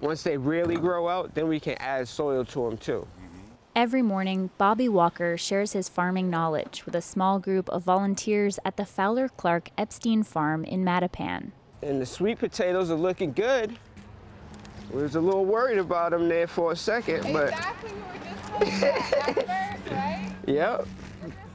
Once they really grow out, then we can add soil to them too. Every morning, Bobby Walker shares his farming knowledge with a small group of volunteers at the Fowler Clark Epstein Farm in Mattapan. And the sweet potatoes are looking good. We was a little worried about them there for a second, but... Exactly, we were just talking about that first, right? Yep.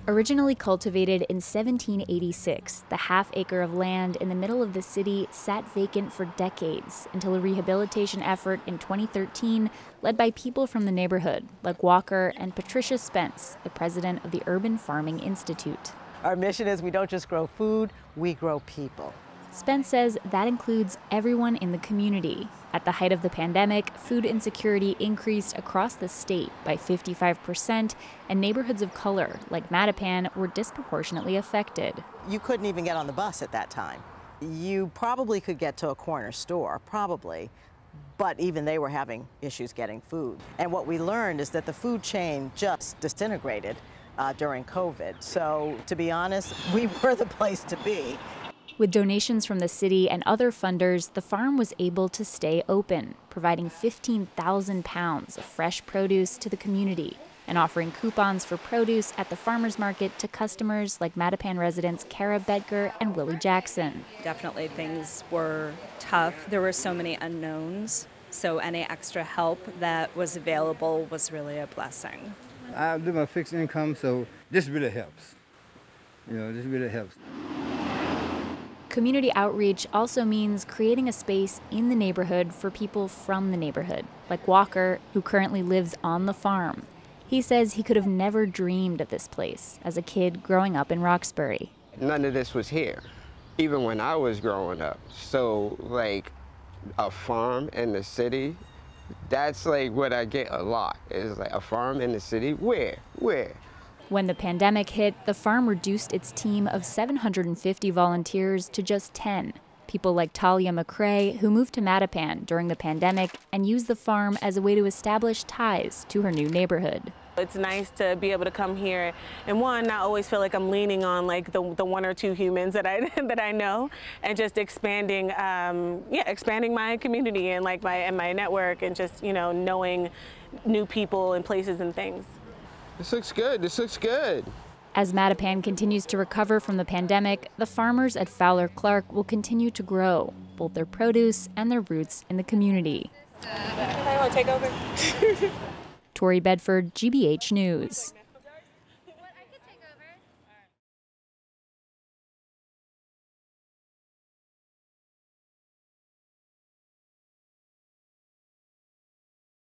Originally cultivated in 1786, the half-acre of land in the middle of the city sat vacant for decades until a rehabilitation effort in 2013 led by people from the neighborhood, like Walker and Patricia Spence, the president of the Urban Farming Institute. Our mission is we don't just grow food, we grow people. Spence says that includes everyone in the community. At the height of the pandemic, food insecurity increased across the state by 55%, and neighborhoods of color, like Mattapan, were disproportionately affected. You couldn't even get on the bus at that time. You probably could get to a corner store, probably, but even they were having issues getting food. And what we learned is that the food chain just disintegrated during COVID. So, to be honest, we were the place to be. With donations from the city and other funders, the farm was able to stay open, providing 15,000 pounds of fresh produce to the community and offering coupons for produce at the farmers market to customers like Mattapan residents Kara Bedger and Willie Jackson. Definitely things were tough. There were so many unknowns, so any extra help that was available was really a blessing. I live on a fixed income, so this really helps. This really helps. Community outreach also means creating a space in the neighborhood for people from the neighborhood, like Walker, who currently lives on the farm. He says he could have never dreamed of this place as a kid growing up in Roxbury. None of this was here, even when I was growing up. So, like, a farm in the city, that's like what I get a lot. Is like a farm in the city, where? When the pandemic hit, the farm reduced its team of 750 volunteers to just 10. People like Talia McCrae, who moved to Mattapan during the pandemic and used the farm as a way to establish ties to her new neighborhood. It's nice to be able to come here and not always feel like I'm leaning on like the one or two humans that I know, and just expanding my community and like my network, and just knowing new people and places and things. This looks good. This looks good. As Mattapan continues to recover from the pandemic, the farmers at Fowler Clark will continue to grow both their produce and their roots in the community. I want to take over. Tori Bedford, GBH News.